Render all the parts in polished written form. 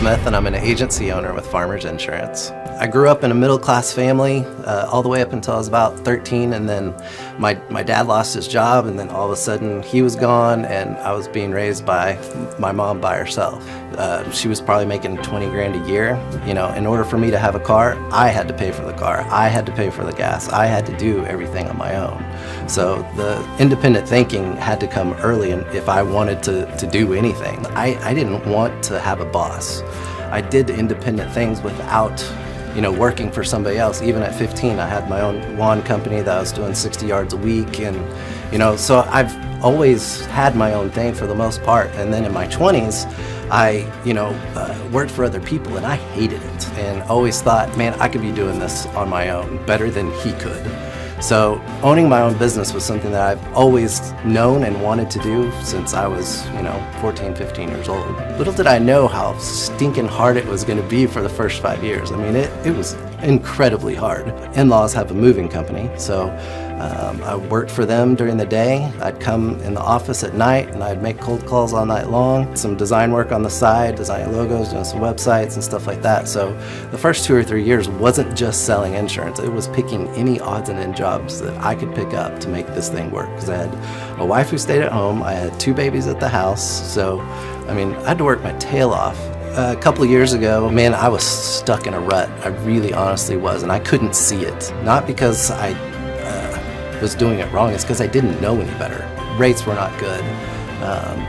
Smith, and I'm an agency owner with Farmers Insurance. I grew up in a middle-class family all the way up until I was about 13, and then my dad lost his job, and then all of a sudden he was gone, and I was being raised by my mom by herself. She was probably making 20 grand a year. You know, in order for me to have a car, I had to pay for the car. I had to pay for the gas. I had to do everything on my own. So the independent thinking had to come early, and if I wanted to do anything. I didn't want to have a boss. I did independent things without, you know, working for somebody else. Even at 15, I had my own lawn company that I was doing 60 yards a week, and you know, so I've always had my own thing for the most part. And then in my 20s, I, worked for other people, and I hated it, and always thought, man, I could be doing this on my own better than he could. So owning my own business was something that I've always known and wanted to do since I was, 14, 15 years old. Little did I know how stinking hard it was going to be for the first 5 years. I mean, it was incredibly hard. In-laws have a moving company, so I worked for them during the day. I'd come in the office at night, and I'd make cold calls all night long. Some design work on the side, designing logos, doing some websites and stuff like that. So the first 2 or 3 years wasn't just selling insurance. It was picking any odds and end jobs that I could pick up to make this thing work. Because I had a wife who stayed at home. I had 2 babies at the house. So, I had to work my tail off. A couple of years ago, man, I was stuck in a rut. I really honestly was, and I couldn't see it. Not because I was doing it wrong, it's because I didn't know any better. Rates were not good.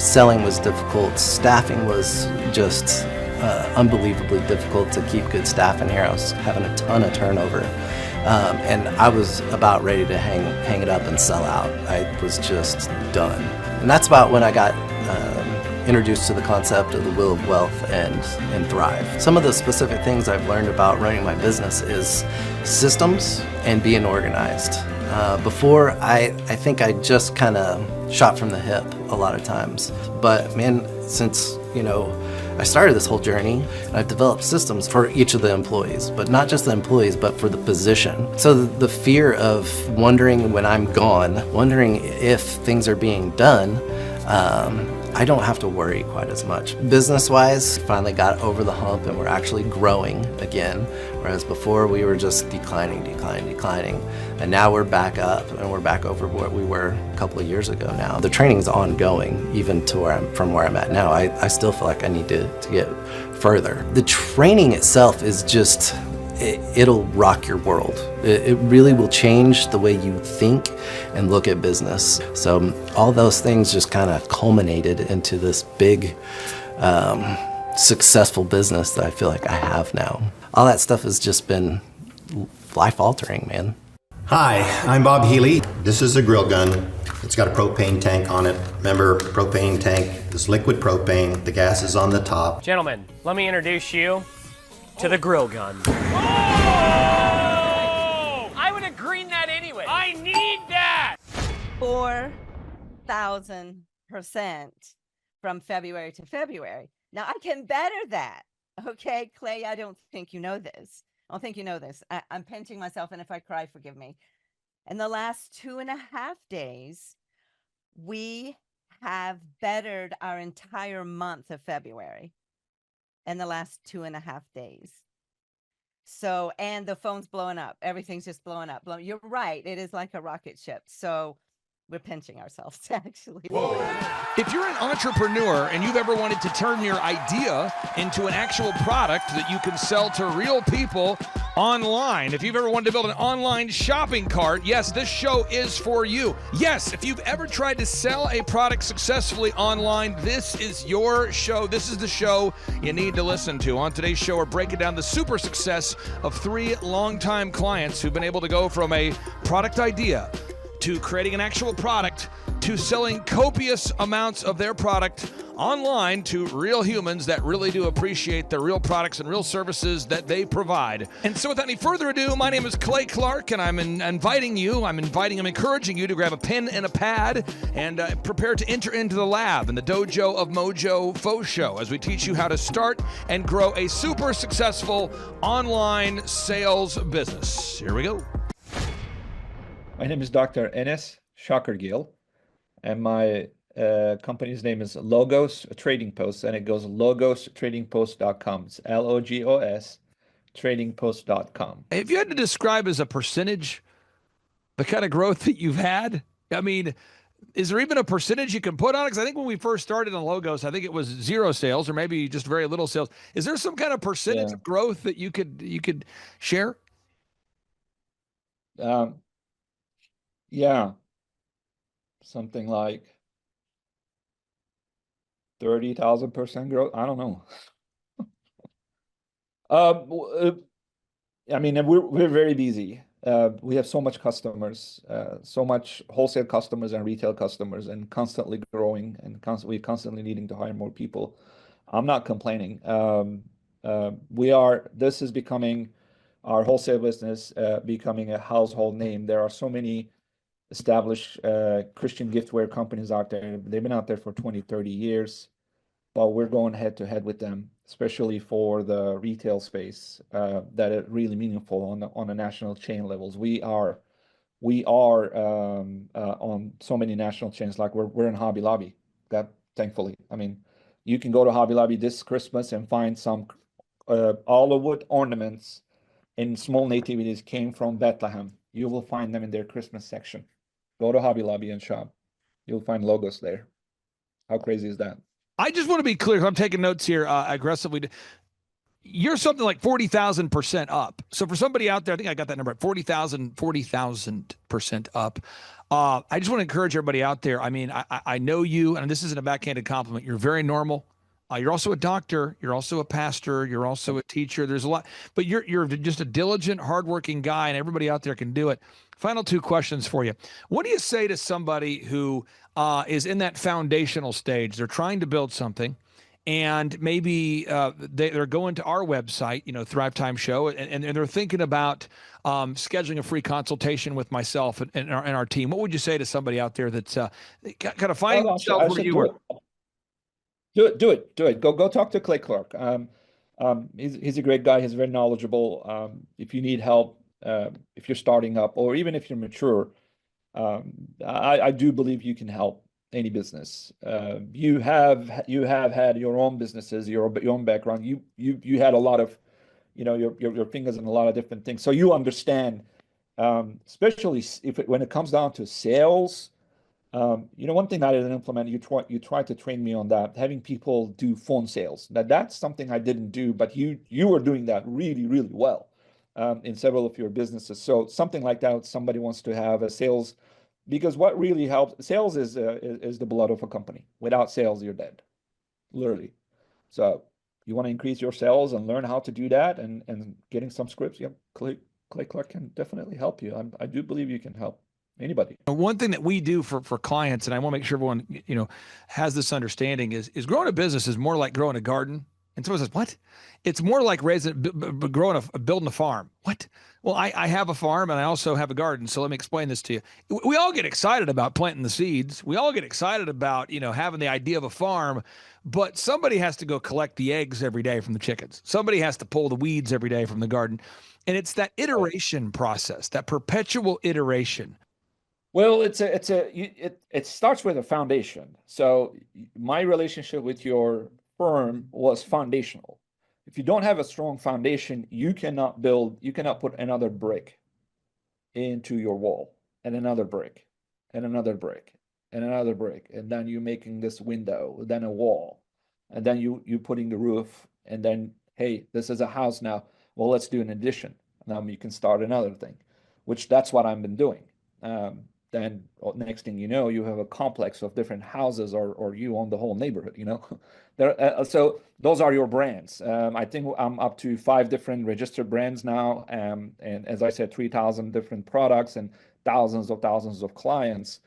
Selling was difficult. Staffing was just unbelievably difficult to keep good staff in here. I was having a ton of turnover. And I was about ready to hang it up and sell out. I was just done. And that's about when I got introduced to the concept of the Wheel of Wealth and Thrive. Some of the specific things I've learned about running my business is systems and being organized. Before, I think I just kind of shot from the hip a lot of times. But man, since, I started this whole journey, and I've developed systems for each of the employees, but not just the employees, but for the position. So the fear of wondering when I'm gone, wondering if things are being done, I don't have to worry quite as much. Business-wise, finally got over the hump, and we're actually growing again, whereas before we were just declining. And now we're back up, and we're back over what we were a couple of years ago now. The training's ongoing, even to from where I'm at now. I still feel like I need to get further. The training itself is just, it'll rock your world. It really will change the way you think and look at business. So all those things just kind of culminated into this big, successful business that I feel like I have now. All that stuff has just been life-altering, man. Hi, I'm Bob Healy. This is a grill gun. It's got a propane tank on it. Remember, propane tank is liquid propane. The gas is on the top. Gentlemen, let me introduce you to the grill gun. Oh! I would have greened that anyway. I need that! 4,000% from February to February. Now, I can better that. Okay, Clay, I don't think you know this. I'm pinching myself, and if I cry, forgive me. In the last 2.5 days, we have bettered our entire month of February in the last 2.5 days. So, and the phone's blowing up. Everything's just blowing up. You're right. It is like a rocket ship. So we're pinching ourselves, actually. Whoa. If you're an entrepreneur and you've ever wanted to turn your idea into an actual product that you can sell to real people online, if you've ever wanted to build an online shopping cart, yes, this show is for you. Yes, if you've ever tried to sell a product successfully online, this is your show. This is the show you need to listen to. On today's show, we're breaking down the super success of 3 longtime clients who've been able to go from a product idea to creating an actual product, to selling copious amounts of their product online to real humans that really do appreciate the real products and real services that they provide. And so without any further ado, my name is Clay Clark, and I'm encouraging you to grab a pen and a pad and prepare to enter into the lab in the dojo of Mojo Faux Show as we teach you how to start and grow a super successful online sales business. Here we go. My name is Dr. Enes Shakargil, and my company's name is Logos Trading Post, and it goes logostradingpost.com. It's LOGOS tradingpost.com. If you had to describe as a percentage the kind of growth that you've had, I mean, is there even a percentage you can put on it? Because I think when we first started on Logos, I think it was 0 sales or maybe just very little sales. Is there some kind of percentage of growth that you could share? Yeah, something like 30,000% growth. I don't know. I mean, we're very busy. We have so much customers, so much wholesale customers and retail customers, and constantly growing, and constantly needing to hire more people. I'm not complaining. This is becoming our wholesale business, becoming a household name. There are so many established Christian giftware companies out there. They've been out there for 20, 30 years, but we're going head to head with them, especially for the retail space that are really meaningful on a national chain levels. We are on so many national chains, like we're in Hobby Lobby. That, thankfully, I mean, you can go to Hobby Lobby this Christmas and find some olive wood ornaments in small nativities came from Bethlehem. You will find them in their Christmas section. Go to Hobby Lobby and shop. You'll find logos there. How crazy is that? I just want to be clear. I'm taking notes here aggressively. You're something like 40,000% up. So for somebody out there, I think I got that number at 40,000% up. I just want to encourage everybody out there. I mean, I know you, and this isn't a backhanded compliment. You're very normal. You're also a doctor. You're also a pastor. You're also a teacher. There's a lot, but you're just a diligent, hardworking guy, and everybody out there can do it. Final two questions for you. What do you say to somebody who is in that foundational stage? They're trying to build something, and maybe they're going to our website, Thrivetime Show, and they're thinking about scheduling a free consultation with myself and our team. What would you say to somebody out there that's kind of finding themselves where you were? Do it. Go talk to Clay Clark. He's a great guy. He's very knowledgeable. If you need help, if you're starting up, or even if you're mature, I do believe you can help any business. You have had your own businesses, your own background. You had a lot of, your fingers in a lot of different things. So you understand, especially when it comes down to sales. One thing I didn't implement, you tried to train me on that, having people do phone sales. That's something I didn't do, but you were doing that really, really well in several of your businesses. So something like that, somebody wants to have a sales, because what really helps, sales is the blood of a company. Without sales, you're dead, literally. So you want to increase your sales and learn how to do that, and getting some scripts. Yeah, Clay Clark can definitely help you. I do believe you can help anybody. One thing that we do for clients, and I want to make sure everyone has this understanding, is growing a business is more like growing a garden. And someone says, "What?" It's more like building a farm. What? Well, I have a farm and I also have a garden. So let me explain this to you. We all get excited about planting the seeds. We all get excited about having the idea of a farm, but somebody has to go collect the eggs every day from the chickens. Somebody has to pull the weeds every day from the garden, and it's that iteration process, that perpetual iteration. Well, it starts with a foundation. So my relationship with your firm was foundational. If you don't have a strong foundation, you cannot put another brick into your wall, and another brick, and another brick, and another brick, and then you making this window, then a wall, and then you putting the roof, and then, hey, this is a house now. Well, let's do an addition. Now you can start another thing, which that's what I've been doing. Then next thing you know, you have a complex of different houses, or you own the whole neighborhood. So those are your brands. I think I'm up to 5 different registered brands now, and as I said, 3,000 different products and thousands of clients.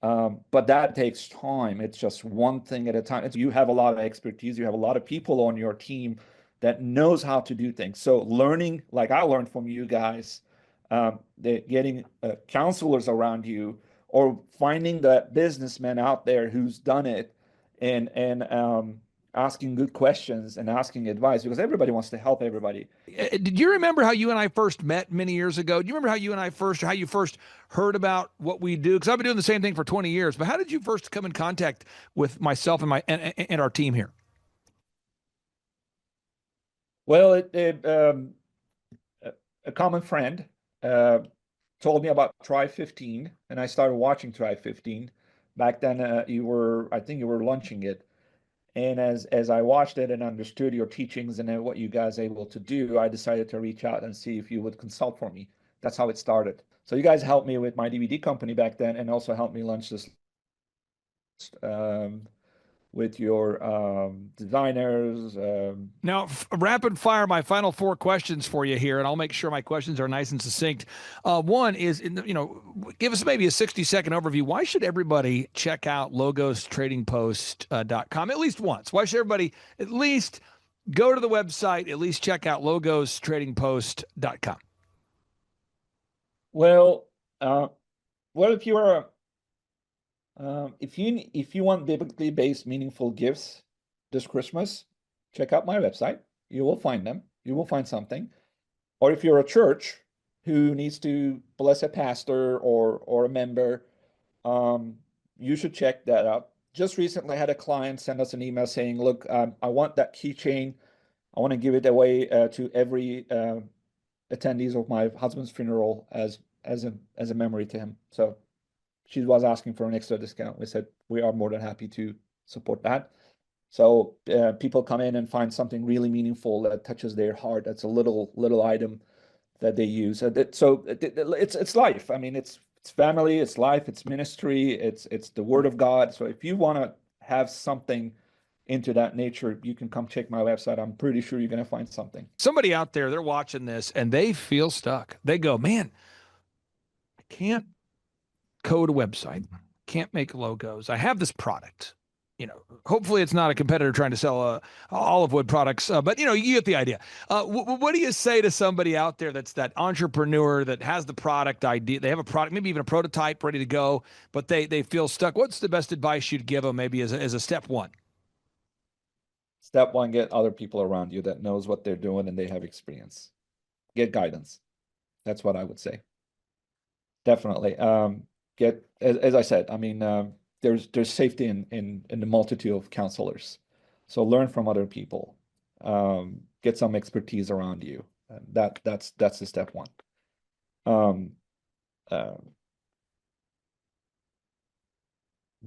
But that takes time. It's just one thing at a time. You have a lot of expertise. You have a lot of people on your team that knows how to do things. So learning, like I learned from you guys, getting counselors around you, or finding that businessman out there who's done it, and asking good questions and asking advice, because everybody wants to help everybody. Did you remember how you and I first met many years ago? Do you remember how you first heard about what we do? Because I've been doing the same thing for 20 years. But how did you first come in contact with myself and our team here? Well, a common friend told me about Thrive 15, and I started watching Thrive 15. Back then, I think you were launching it. And as I watched it and understood your teachings and what you guys are able to do, I decided to reach out and see if you would consult for me. That's how it started. So you guys helped me with my DVD company back then, and also helped me launch this with your designers. Now, rapid fire, my final 4 questions for you here, and I'll make sure my questions are nice and succinct. One is, give us maybe a 60-second overview. Why should everybody check out logostradingpost.com at least once? Why should everybody at least go to the website, at least check out logostradingpost.com? Well, if you are if you want biblically based meaningful gifts this Christmas, check out my website. You will find them. You will find something. Or if you're a church who needs to bless a pastor or a member, you should check that out. Just recently, I had a client send us an email saying, "Look, I want that keychain. I want to give it away to every attendees of my husband's funeral as a memory to him." So she was asking for an extra discount. We said we are more than happy to support that. So people come in and find something really meaningful that touches their heart. That's a little item that they use. So it's life. I mean, it's family, it's life, it's ministry, it's the Word of God. So if you want to have something into that nature, you can come check my website. I'm pretty sure you're going to find something. Somebody out there, they're watching this and they feel stuck. They go, "Man, I can't code a website, can't make logos. I have this product. Hopefully it's not a competitor trying to sell olive wood products, but you get the idea. What do you say to somebody out there that's that entrepreneur that has the product idea? They have a product, maybe even a prototype ready to go, but they feel stuck. What's the best advice you'd give them maybe as a step one? Step one, get other people around you that knows what they're doing and they have experience. Get guidance. That's what I would say. Definitely. Get, as I said, I mean, there's safety in the multitude of counselors. So learn from other people. Get some expertise around you. That's the step one.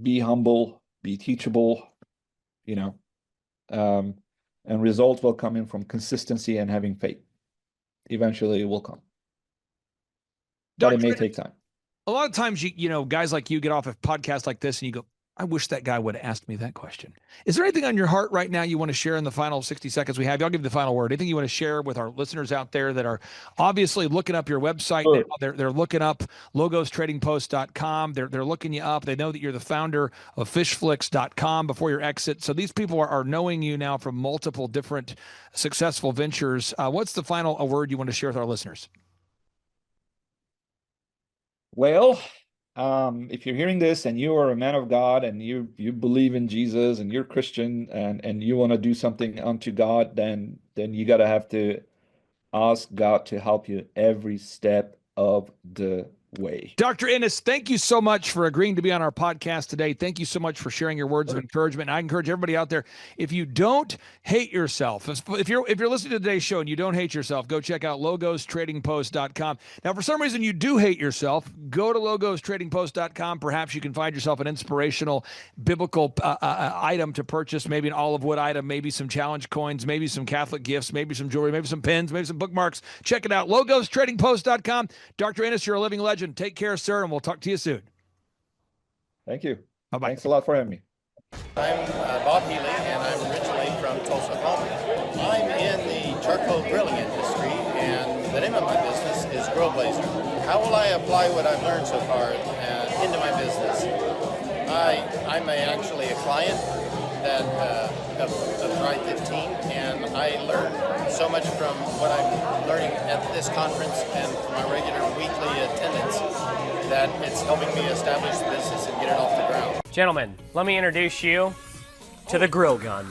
Be humble, be teachable, and results will come in from consistency and having faith. Eventually it will come. But it may take time. A lot of times, guys like you get off a podcast like this and you go, "I wish that guy would have asked me that question." Is there anything on your heart right now you want to share in the final 60 seconds we have? I'll give you the final word. Anything you want to share with our listeners out there that are obviously looking up your website Sure. now? They're looking up logostradingpost.com. They're looking you up. They know that you're the founder of fishflix.com before your exit. So these people are knowing you now from multiple different successful ventures. What's the final word you want to share with our listeners? Well, if you're hearing this and you are a man of God and you believe in Jesus and you're Christian and you want to do something unto God, then you got to have to ask God to help you every step of the way. Dr. Ennis, thank you so much for agreeing to be on our podcast today. Thank you so much for sharing your words of encouragement. I encourage everybody out there, if you don't hate yourself, if you're listening to today's show and you don't hate yourself, go check out logostradingpost.com. Now, for some reason you do hate yourself, go to logostradingpost.com. Perhaps you can find yourself an inspirational biblical item to purchase, maybe an olive wood item, maybe some challenge coins, maybe some Catholic gifts, maybe some jewelry, maybe some pens, maybe some bookmarks. Check it out, logostradingpost.com. Dr. Ennis, you're a living legend. Take care, sir, and we'll talk to you soon. Thank you. Bye-bye. Thanks a lot for having me. I'm Bob Healy, and I'm originally from Tulsa, Oklahoma. I'm in the charcoal grilling industry, and the name of my business is Grill Blazer. How will I apply what I've learned so far into my business? I'm actually a client of Thrive15, and I learn so much from what I'm learning at this conference and from my regular weekly attendance that it's helping me establish the business and get it off the ground. Gentlemen, let me introduce you to the grill gun.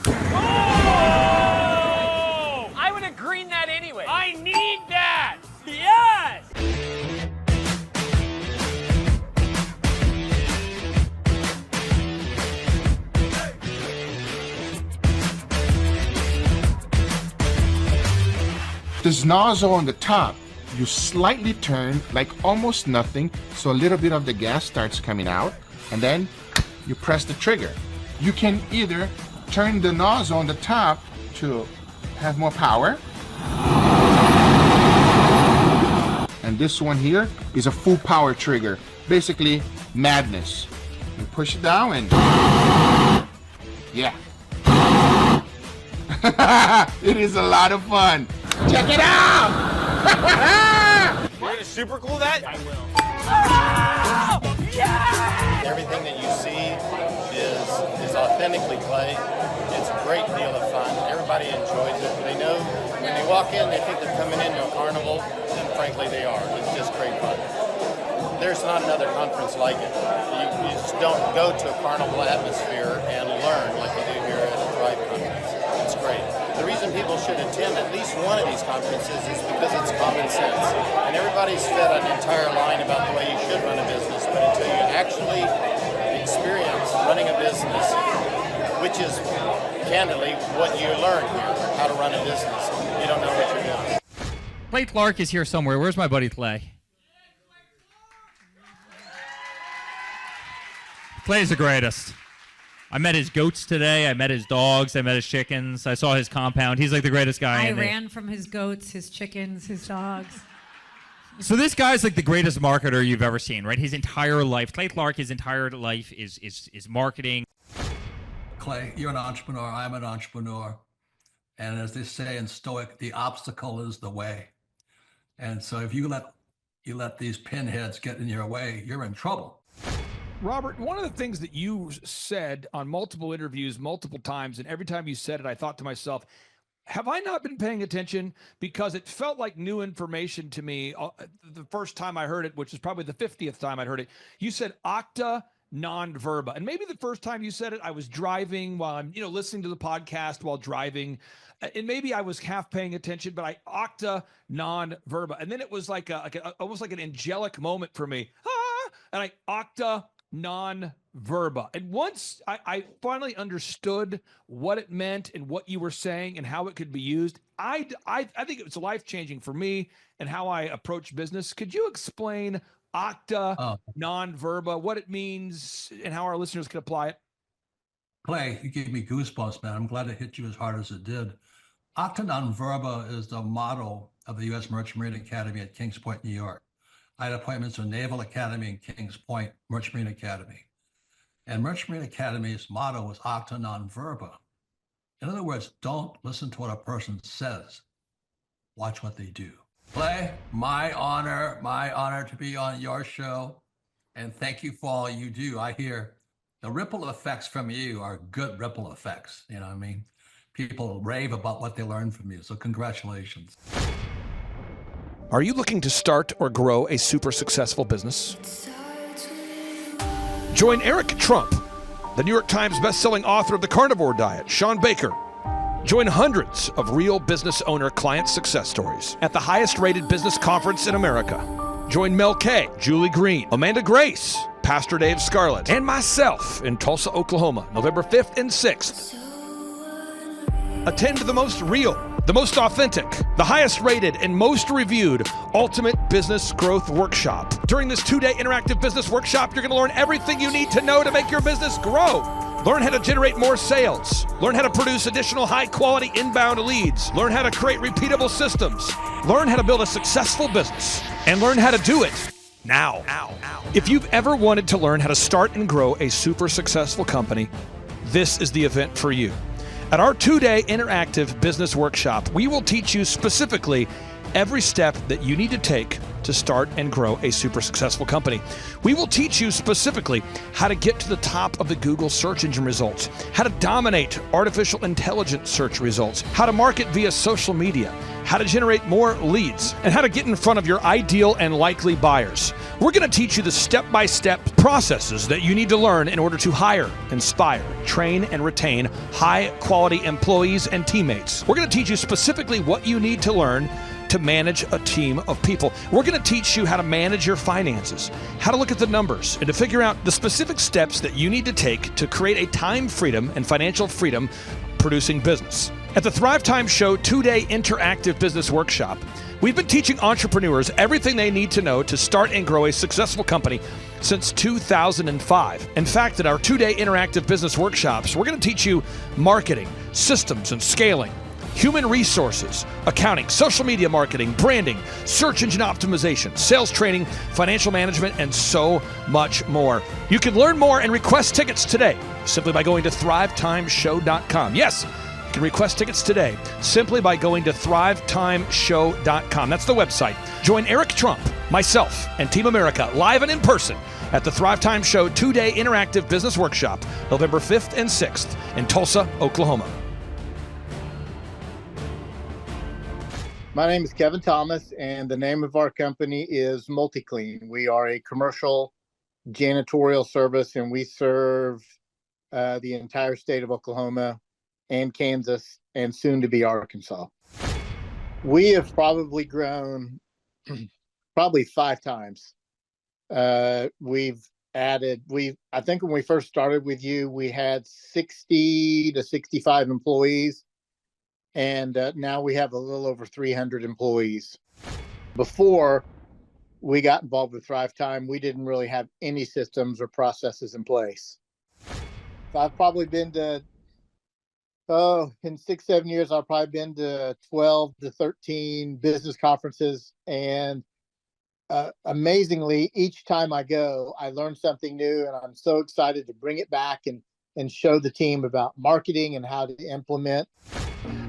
This nozzle on the top, you slightly turn like almost nothing, so a little bit of the gas starts coming out, and then you press the trigger. You can either turn the nozzle on the top to have more power, and this one here is a full power trigger, basically madness. You push it down and yeah. It is a lot of fun. Check it out! You're gonna super cool that? I will. Everything that you see is authentically Clay. It's a great deal of fun. Everybody enjoys it. They know when they walk in, they think they're coming into a carnival, and frankly they are. It's just great fun. There's not another conference like it. You just don't go to a carnival atmosphere and learn like you do here at a Thrive conference. It's great. The reason people should attend at least one of these conferences is because it's common sense. And everybody's fed an entire line about the way you should run a business, but until you actually experience running a business, which is candidly what you learn here, how to run a business, you don't know what you're doing. Clay Clark is here somewhere. Where's my buddy Clay? Clay's the greatest. I met his goats today. I met his dogs. I met his chickens. I saw his compound. He's like the greatest guy. I ran from his goats, his chickens, his dogs. So this guy's like the greatest marketer you've ever seen, right? His entire life, Clay Clark, his entire life is marketing. Clay, you're an entrepreneur. I'm an entrepreneur. And as they say in Stoic, the obstacle is the way. And so if you let these pinheads get in your way, you're in trouble. Robert, one of the things that you said on multiple interviews, multiple times, and every time you said it, I thought to myself, have I not been paying attention? Because it felt like new information to me the first time I heard it, which is probably the 50th time I'd heard it. You said octa non verba. And maybe the first time you said it, I was driving while I'm, listening to the podcast while driving. And maybe I was half paying attention, but I octa non verba. And then it was like almost like an angelic moment for me. And I octa non-verba. And once I finally understood what it meant and what you were saying and how it could be used, I think it was life-changing for me and how I approach business. Could you explain octa non-verba, what it means and how our listeners can apply it? Clay, you gave me goosebumps, man. I'm glad it hit you as hard as it did. Octa non-verba is the motto of the U.S. Merchant Marine Academy at Kings Point, New York. I had appointments with Naval Academy and Kings Point, Merchant Marine Academy. And Merchant Marine Academy's motto was octa non verba. In other words, don't listen to what a person says. Watch what they do. Clay, my honor to be on your show. And thank you for all you do. I hear the ripple effects from you are good ripple effects. You know what I mean? People rave about what they learn from you. So congratulations. Are you looking to start or grow a super successful business? Join Eric Trump, the New York Times bestselling author of The Carnivore Diet, Sean Baker. Join hundreds of real business owner client success stories at the highest rated business conference in America. Join Mel K, Julie Green, Amanda Grace, Pastor Dave Scarlett, and myself in Tulsa, Oklahoma, November 5th and 6th. Attend the most real, the most authentic, the highest rated, and most reviewed Ultimate Business Growth Workshop. During this 2-day interactive business workshop, you're going to learn everything you need to know to make your business grow. Learn how to generate more sales. Learn how to produce additional high-quality inbound leads. Learn how to create repeatable systems. Learn how to build a successful business. And learn how to do it now. If you've ever wanted to learn how to start and grow a super successful company, this is the event for you. At our 2-day interactive business workshop, we will teach you specifically every step that you need to take to start and grow a super successful company. We will teach you specifically how to get to the top of the Google search engine results, how to dominate artificial intelligence search results, how to market via social media, how to generate more leads, and how to get in front of your ideal and likely buyers. We're going to teach you the step-by-step processes that you need to learn in order to hire, inspire, train, and retain high-quality employees and teammates. We're going to teach you specifically what you need to learn to manage a team of people. We're going to teach you how to manage your finances, how to look at the numbers, and to figure out the specific steps that you need to take to create a time freedom and financial freedom producing business. At the Thrivetime Show 2-day interactive business workshop, we've been teaching entrepreneurs everything they need to know to start and grow a successful company since 2005. In fact, at our 2-day interactive business workshops, we're going to teach you marketing, systems and scaling, human resources, accounting, social media marketing, branding, search engine optimization, sales training, financial management, and so much more. You can learn more and request tickets today simply by going to thrivetimeshow.com. Yes, you can request tickets today simply by going to thrivetimeshow.com. That's the website. Join Eric Trump, myself, and Team America live and in person at the Thrivetime Show 2-day interactive business workshop, November 5th and 6th in Tulsa, Oklahoma. My name is Kevin Thomas, and the name of our company is MultiClean. We are a commercial janitorial service, and we serve the entire state of Oklahoma and Kansas, and soon to be Arkansas. We have probably grown probably 5 times. We've added, I think when we first started with you, we had 60 to 65 employees. And now we have a little over 300 employees. Before we got involved with Thrivetime, we didn't really have any systems or processes in place. So I've probably been to, in 6-7 years, I've probably been to 12 to 13 business conferences. And amazingly, each time I go, I learn something new, and I'm so excited to bring it back and show the team about marketing and how to implement.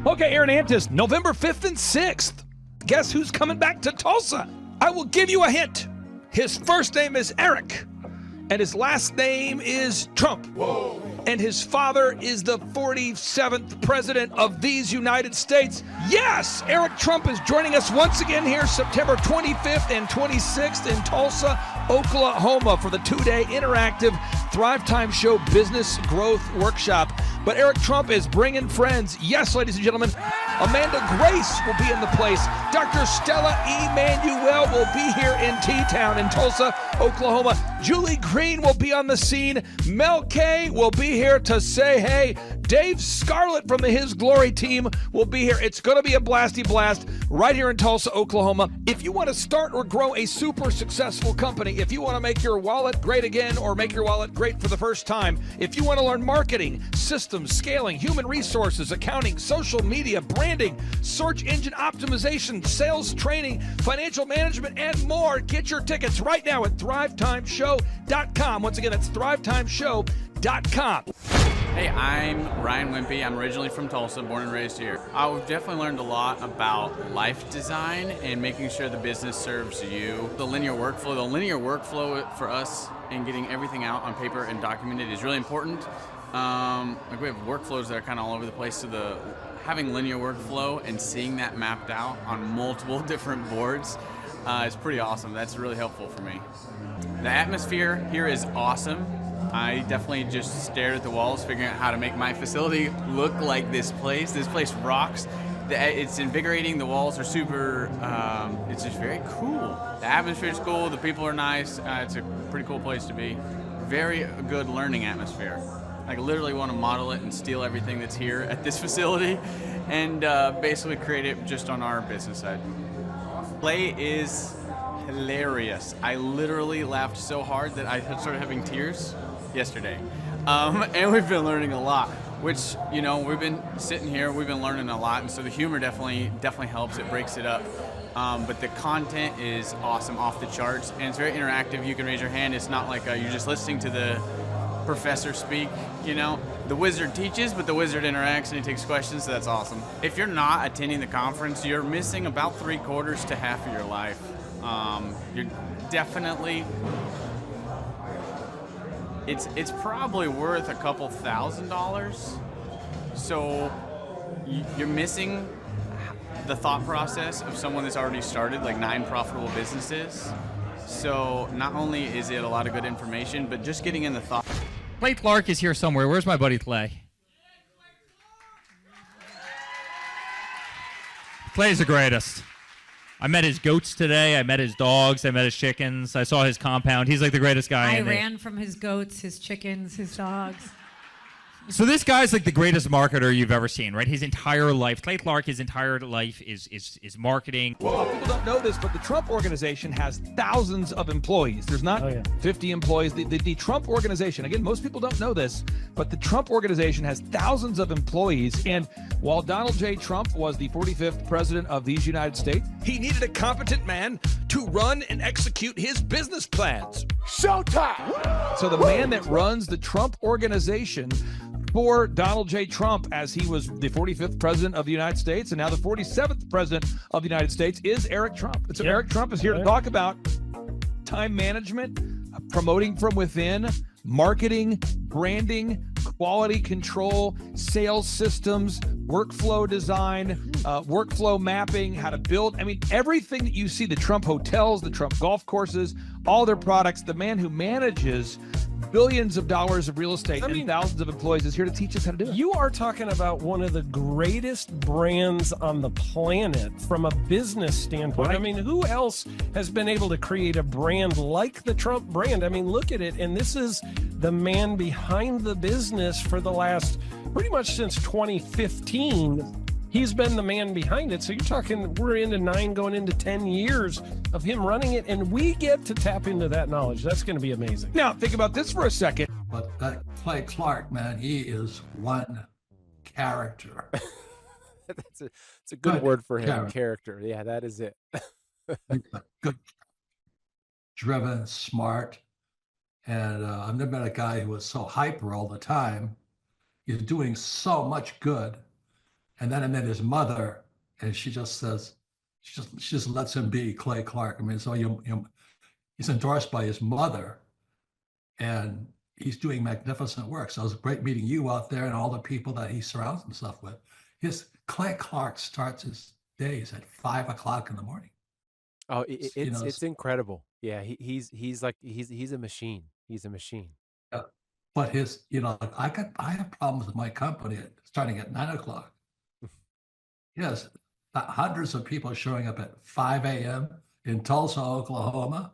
Okay, Aaron Antis, November 5th and 6th. Guess who's coming back to Tulsa? I will give you a hint. His first name is Eric, and his last name is Trump. Whoa. And his father is the 47th president of these United States. Yes, Eric Trump is joining us once again here September 25th and 26th in Tulsa, Oklahoma for the 2-day interactive Thrivetime Show Business Growth Workshop. But Eric Trump is bringing friends. Yes, ladies and gentlemen, Amanda Grace will be in the place. Dr. Stella Emanuel will be here in T-Town in Tulsa, Oklahoma. Julie Green will be on the scene. Mel K will be here to say hey. Dave Scarlett from the His Glory team will be here. It's going to be a blasty blast right here in Tulsa, Oklahoma. If you want to start or grow a super successful company, if you want to make your wallet great again or make your wallet great for the first time, if you want to learn marketing, systems, scaling, human resources, accounting, social media, branding, search engine optimization, sales training, financial management, and more, get your tickets right now at thrivetimeshow.com. Once again, that's thrivetimeshow.com. Hey, I'm Ryan Wimpy. I'm originally from Tulsa, born and raised here. I've definitely learned a lot about life design and making sure the business serves you. The linear workflow for us and getting everything out on paper and documented is really important. Like we have workflows that are kind of all over the place, so having linear workflow and seeing that mapped out on multiple different boards is pretty awesome. That's really helpful for me. The atmosphere here is awesome. I definitely just stared at the walls, figuring out how to make my facility look like this place. This place rocks. It's invigorating. The walls are super, it's just very cool. The atmosphere is cool. The people are nice. It's a pretty cool place to be. Very good learning atmosphere. I literally want to model it and steal everything that's here at this facility and basically create it just on our business side. Play is hilarious. I literally laughed so hard that I started having tears yesterday. And we've been learning a lot, which, you know, we've been sitting here, we've been learning a lot, and so the humor definitely helps. It breaks it up. But the content is awesome, off the charts, and it's very interactive. You can raise your hand. It's not like you're just listening to the professor speak, you know. The wizard teaches, but the wizard interacts and he takes questions, so that's awesome. If you're not attending the conference, you're missing about 3/4 to half of your life. You're definitely, it's probably worth a couple $1,000s. So you're missing the thought process of someone that's already started like 9 profitable businesses. So not only is it a lot of good information, but just getting in the thought. Clay Clark is here somewhere. Where's my buddy Clay? Clay's the greatest. I met his goats today. I met his dogs. I met his chickens. I saw his compound. He's like the greatest guy. I ran from his goats, his chickens, his dogs. So this guy's like the greatest marketer you've ever seen, right? His entire life, Clay Clark, his entire life is marketing. Well, people don't know this, but the Trump Organization has thousands of employees. There's not 50 employees. The Trump Organization, again, most people don't know this, but the Trump Organization has thousands of employees. And while Donald J. Trump was the 45th president of these United States, he needed a competent man to run and execute his business plans. Showtime! So the man that runs the Trump Organization for Donald J. Trump, as he was the 45th president of the United States and now the 47th president of the United States, is Eric Trump. And so Eric Trump is here to talk about time management, promoting from within, marketing, branding, quality control, sales systems, workflow design, workflow mapping, how to build. I mean, everything that you see, the Trump hotels, the Trump golf courses, all their products, the man who manages billions of dollars of real estate and thousands of employees is here to teach us how to do it. You are talking about one of the greatest brands on the planet from a business standpoint. Right. I mean, who else has been able to create a brand like the Trump brand? I mean, look at it. And this is the man behind the business for the last pretty much since 2015. He's been the man behind it. So you're talking, we're into 9 going into 10 years of him running it, and we get to tap into that knowledge. That's going to be amazing. Now, think about this for a second. But that Clay Clark, man, he is one character. It's a good word for him. Character. Yeah, that is it. Good, driven, smart. And I've never met a guy who was so hyper all the time. He's doing so much good. And then I met his mother, and she just says, she just lets him be Clay Clark. I mean, so he's endorsed by his mother, and he's doing magnificent work. So it was great meeting you out there and all the people that he surrounds himself with. Clay Clark starts his days at 5 o'clock in the morning. Oh, it's incredible. Yeah, he's a machine. He's a machine. But I have problems with my company starting at 9 o'clock. Yes, hundreds of people showing up at 5 a.m. in Tulsa, Oklahoma.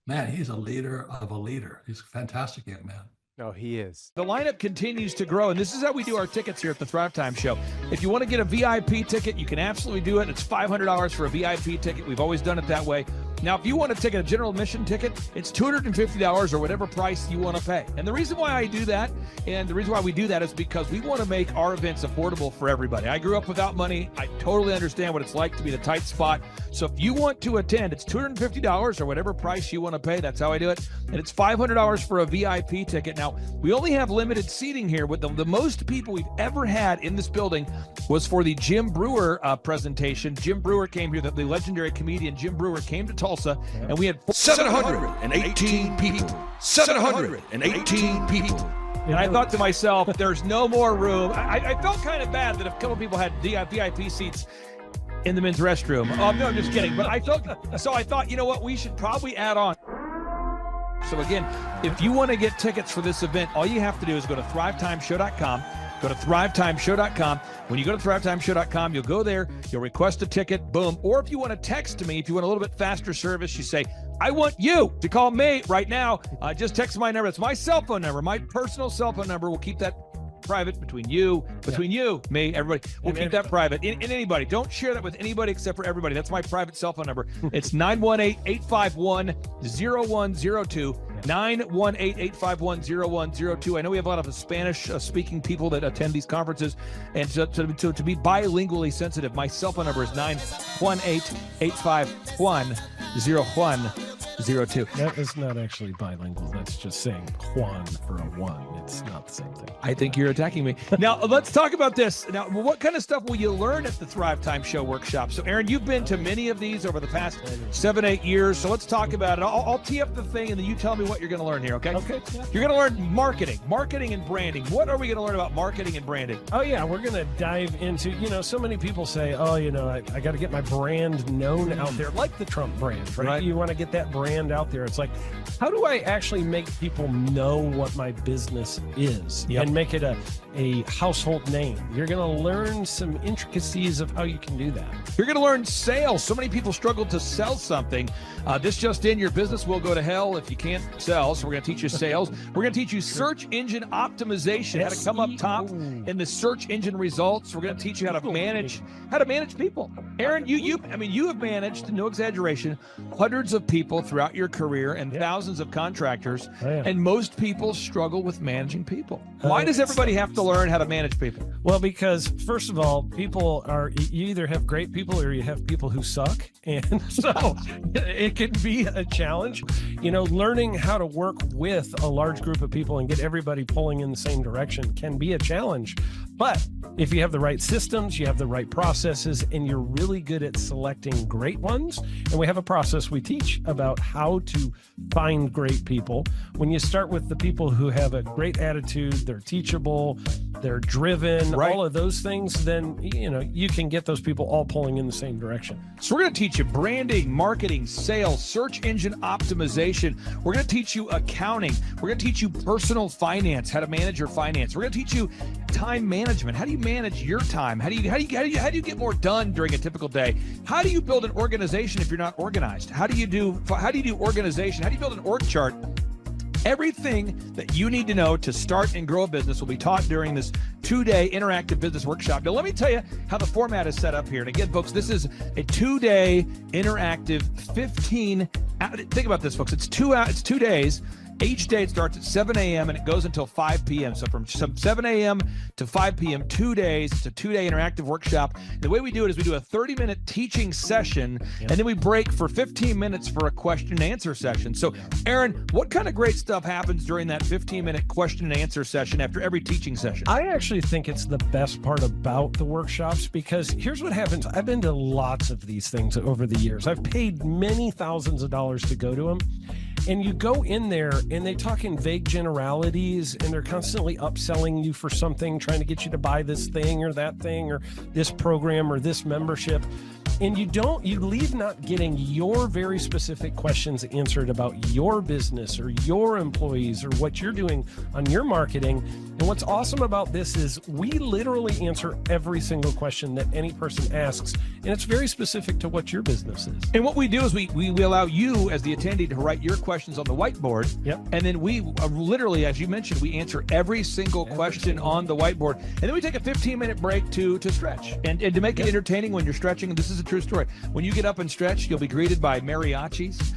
Man, he's a leader of a leader. He's a fantastic young man. No, he is. The lineup continues to grow, and this is how we do our tickets here at the Thrivetime Show. If you want to get a VIP ticket, you can absolutely do it. It's $500 for a VIP ticket. We've always done it that way. Now, if you want to take a general admission ticket, it's $250 or whatever price you want to pay. And the reason why I do that, and the reason why we do that is because we want to make our events affordable for everybody. I grew up without money. I totally understand what it's like to be in a tight spot. So if you want to attend, it's $250 or whatever price you want to pay. That's how I do it. And it's $500 for a VIP ticket. Now, we only have limited seating here. With the most people we've ever had in this building was for the Jim Brewer presentation. Jim Brewer came here, the legendary comedian Jim Brewer came to Tulsa, and we had 718 people. 718 people. And I thought to myself, there's no more room. I felt kind of bad that a couple people had VIP seats in the men's restroom. Oh, no, I'm just kidding. But I thought, you know what? We should probably add on. So again, if you want to get tickets for this event, all you have to do is go to thrivetimeshow.com. Go to thrivetimeshow.com. When you go to thrivetimeshow.com, you'll go there, you'll request a ticket, boom. Or if you want to text me, if you want a little bit faster service, you say, I want you to call me right now. Just text my number. It's my cell phone number, my personal cell phone number. We'll keep that private between you, me, everybody. We'll keep that private. And anybody. Don't share that with anybody except for everybody. That's my private cell phone number. It's 918-851-0102. 918-851-0102. I know we have a lot of Spanish-speaking people that attend these conferences, and to be bilingually sensitive, my cell phone number is 918-851-0102. That is not actually bilingual. That's just saying Juan for a one. It's not the same thing. I think you're attacking me. Now, let's talk about this. Now, what kind of stuff will you learn at the Thrivetime Show workshop? So, Aaron, you've been to many of these over the past 7-8 years, so let's talk about it. I'll tee up the thing, and then you tell me what you're going to learn here, okay? Okay. You're going to learn marketing and branding. What are we going to learn about marketing and branding? Oh, yeah, we're going to dive into, so many people say, I got to get my brand known out there, like the Trump brand, right? You want to get that brand out there. It's like, how do I actually make people know what my business business is and make it a household name. You're going to learn some intricacies of how you can do that. You're going to learn sales. So many people struggle to sell something. This just in, your business will go to hell if you can't sell. So we're going to teach you sales. We're going to teach you search engine optimization, how to come up top in the search engine results. We're going to teach you how to manage people. Aaron, you have managed, no exaggeration, hundreds of people throughout your career and thousands of contractors. And most people struggle with managing people. Why does everybody have to learn how to manage people? Well, because first of all, people are, you either have great people or you have people who suck. And so it can be a challenge. Learning how to work with a large group of people and get everybody pulling in the same direction can be a challenge. But if you have the right systems, you have the right processes, and you're really good at selecting great ones, and we have a process we teach about how to find great people. When you start with the people who have a great attitude, they're teachable, they're driven, all of those things, then you can get those people all pulling in the same direction. So we're going to teach you branding, marketing, sales, search engine optimization. We're going to teach you accounting. We're going to teach you personal finance, how to manage your finance. We're going to teach you time management. How do you manage your time? How do you get more done during a typical day? How do you build an organization if you're not organized? How do you do organization? How do you build an org chart? Everything that you need to know to start and grow a business will be taught during this 2-day interactive business workshop. Now, let me tell you how the format is set up here. And again, folks, this is a 2-day interactive 15. Think about this, folks. It's 2 days. Each day it starts at 7 a.m. and it goes until 5 p.m. So from 7 a.m. to 5 p.m., 2 days. It's a 2-day interactive workshop. And the way we do it is we do a 30-minute teaching session, and then we break for 15 minutes for a question and answer session. So, Aaron, what kind of great stuff happens during that 15-minute question and answer session after every teaching session? I actually think it's the best part about the workshops, because here's what happens. I've been to lots of these things over the years. I've paid many thousands of dollars to go to them. And you go in there and they talk in vague generalities, and they're constantly upselling you for something, trying to get you to buy this thing or that thing or this program or this membership. And you leave not getting your very specific questions answered about your business or your employees or what you're doing on your marketing. And what's awesome about this is we literally answer every single question that any person asks, and it's very specific to what your business is. And what we do is we allow you as the attendee to write your questions on the whiteboard. Yep. And then we literally, as you mentioned, we answer every single question on the whiteboard. And then we take a 15-minute break to stretch and to make it entertaining when you're stretching. And this is a true story. When you get up and stretch, you'll be greeted by mariachis.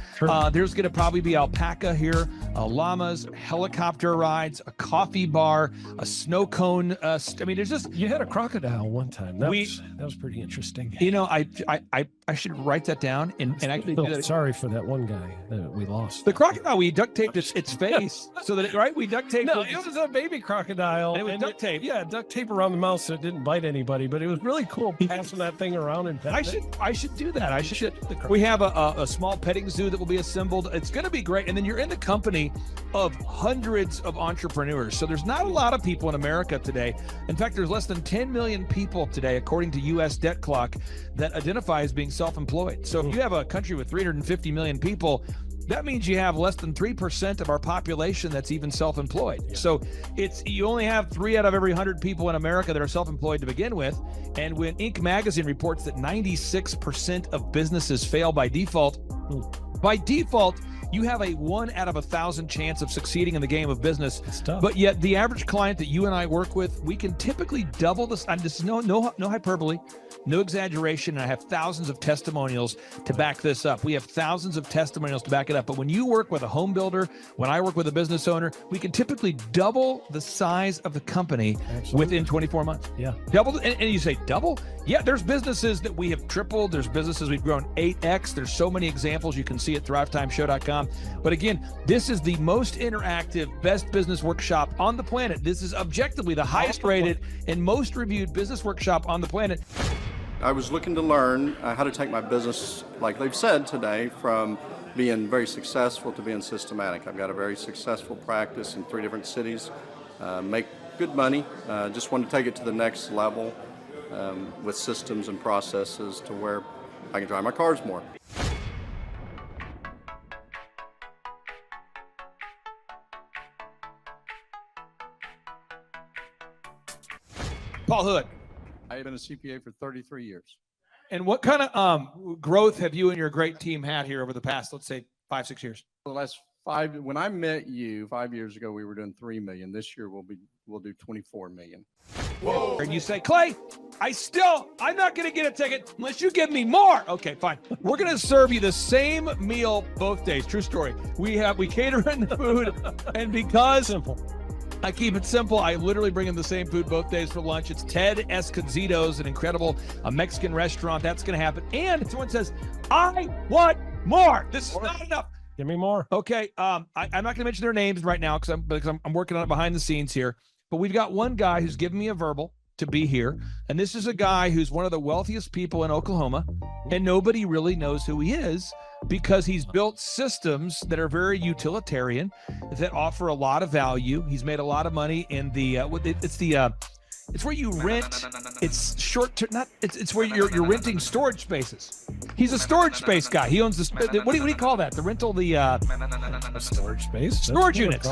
There's going to probably be alpaca here, llamas, helicopter rides, a coffee bar, a snow cone. There's just... You had a crocodile one time. That was pretty interesting. I should write that down and actually do that. Sorry for that one guy that we lost. The crocodile, we duct taped its face so that we duct taped. No, it was a baby crocodile. And it was duct tape. Yeah, duct tape around the mouth so it didn't bite anybody. But it was really cool passing that thing around and I should do that. We have a small petting zoo that will be assembled. It's going to be great. And then you're in the company of hundreds of entrepreneurs. So there's not a lot of people in America today. In fact, there's less than 10 million people today, according to U.S. Debt Clock, that identify as being self-employed. So if you have a country with 350 million people, that means you have less than 3% of our population that's even self-employed. Yeah. So you only have 3 out of every 100 people in America that are self-employed to begin with. And when Inc. magazine reports that 96% of businesses fail by default, you have a 1 out of 1,000 chance of succeeding in the game of business. It's tough. But yet the average client that you and I work with, we can typically double this. And this is no hyperbole, no exaggeration. And I have thousands of testimonials to back this up. We have thousands of testimonials to back it up. But when you work with a home builder, when I work with a business owner, we can typically double the size of the company within 24 months. Yeah. Double. And you say double? Yeah, there's businesses that we have tripled. There's businesses we've grown 8x. There's so many examples you can see at thrivetimeshow.com. But again, this is the most interactive, best business workshop on the planet. This is objectively the highest rated and most reviewed business workshop on the planet. I was looking to learn how to take my business, like they've said today, from being very successful to being systematic. I've got a very successful practice in 3 different cities, make good money, just want to take it to the next level with systems and processes to where I can drive my cars more. Paul Hood. I've been a CPA for 33 years. And what kind of growth have you and your great team had here over the past, let's say, 5-6 years? For the last when I met you 5 years ago, we were doing 3 million. This year we'll do 24 million. Whoa. And you say, Clay, I'm not going to get a ticket unless you give me more. Okay, fine. We're going to serve you the same meal both days. True story. We cater in the food, and because I keep it simple, I literally bring in the same food both days for lunch. It's Ted Escondido's, an incredible Mexican restaurant. That's going to happen. And someone says, I want more. This is not enough. Give me more. Okay. I'm not going to mention their names right now because I'm working on it behind the scenes here. But we've got one guy who's given me a verbal to be here. And this is a guy who's one of the wealthiest people in Oklahoma. And nobody really knows who he is because he's built systems that are very utilitarian, that offer a lot of value. He's made a lot of money in it's where you rent. It's short term. It's where you're renting storage spaces. He's a storage space guy. He owns what do you call that? The rental, storage space, storage units.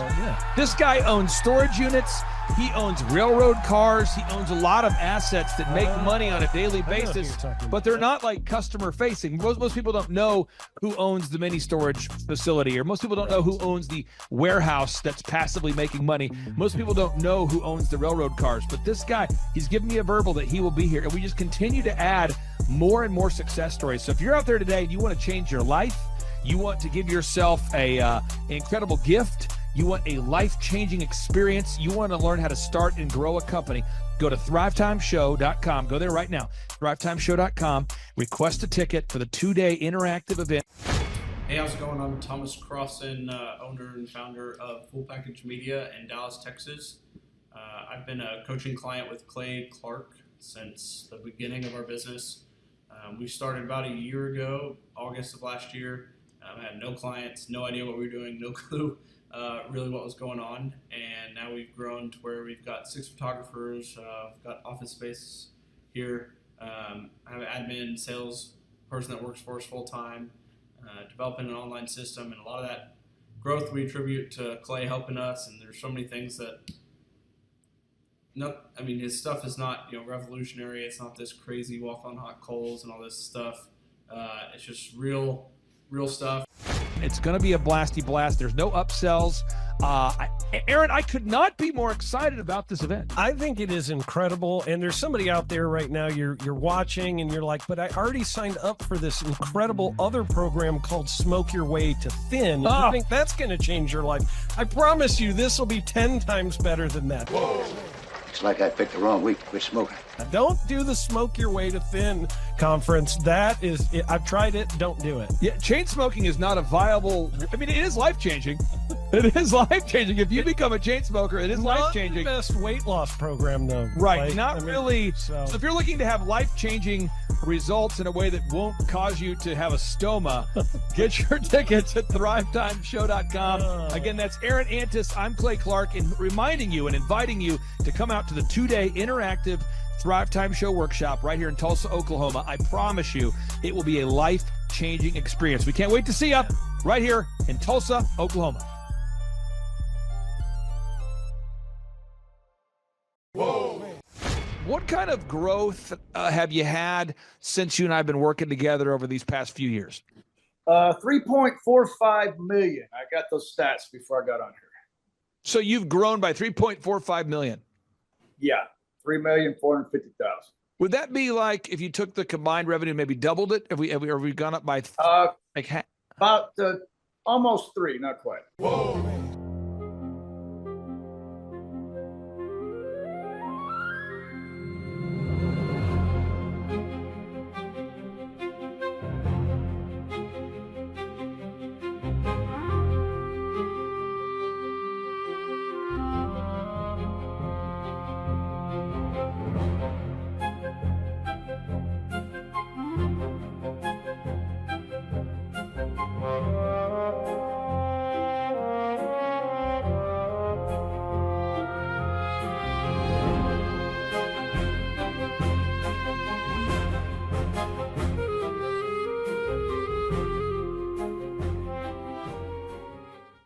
This guy owns storage units. He owns railroad cars. He owns a lot of assets that make money on a daily basis, but they're not like customer facing. Most people don't know who owns the mini storage facility, or most people don't know who owns the warehouse that's passively making money. Most people don't know who owns the railroad cars, but this guy, he's given me a verbal that he will be here, and we just continue to add more and more success stories. So if you're out there today and you want to change your life, you want to give yourself an incredible gift, you want a life-changing experience, you want to learn how to start and grow a company, go to thrivetimeshow.com. Go there right now, thrivetimeshow.com. Request a ticket for the 2-day interactive event. Hey, how's it going? I'm Thomas Crossan, owner and founder of Full Package Media in Dallas, Texas. I've been a coaching client with Clay Clark since the beginning of our business. We started about a year ago, August of last year. I had no clients, no idea what we were doing, no clue really what was going on. And now we've grown to where we've got 6 photographers, we've got office space here. I have an admin, sales person that works for us full time, developing an online system, and a lot of that growth we attribute to Clay helping us. And there's so many things that, his stuff is not revolutionary. It's not this crazy walk on hot coals and all this stuff. It's just real stuff. It's going to be a blasty blast. There's no upsells. Aaron, I could not be more excited about this event. I think it is incredible. And there's somebody out there right now, you're watching and you're like, but I already signed up for this incredible other program called Smoke Your Way to Thin. I think that's going to change your life. I promise you, this will be 10 times better than that. Whoa. It's like I picked the wrong week to quit smoking. Don't do the Smoke Your Way to Thin conference. I've tried it. Don't do it. Yeah, chain smoking is not a viable. It is life-changing. It is life-changing. If you become a chain smoker, it is life-changing. Not the best weight loss program, though. Right, really. So if you're looking to have life-changing results in a way that won't cause you to have a stoma, get your tickets at thrivetimeshow.com. Again, that's Aaron Antis. I'm Clay Clark, and reminding you and inviting you to come out to the 2-day interactive Thrive Time Show workshop right here in Tulsa, Oklahoma. I promise you, it will be a life-changing experience. We can't wait to see you right here in Tulsa, Oklahoma. Whoa. What kind of growth have you had since you and I have been working together over these past few years? 3.45 million. I got those stats before I got on here. So you've grown by 3.45 million. Yeah, 3,450,000. Would that be like if you took the combined revenue, maybe doubled it? Have we gone up by about almost 3, not quite. Whoa.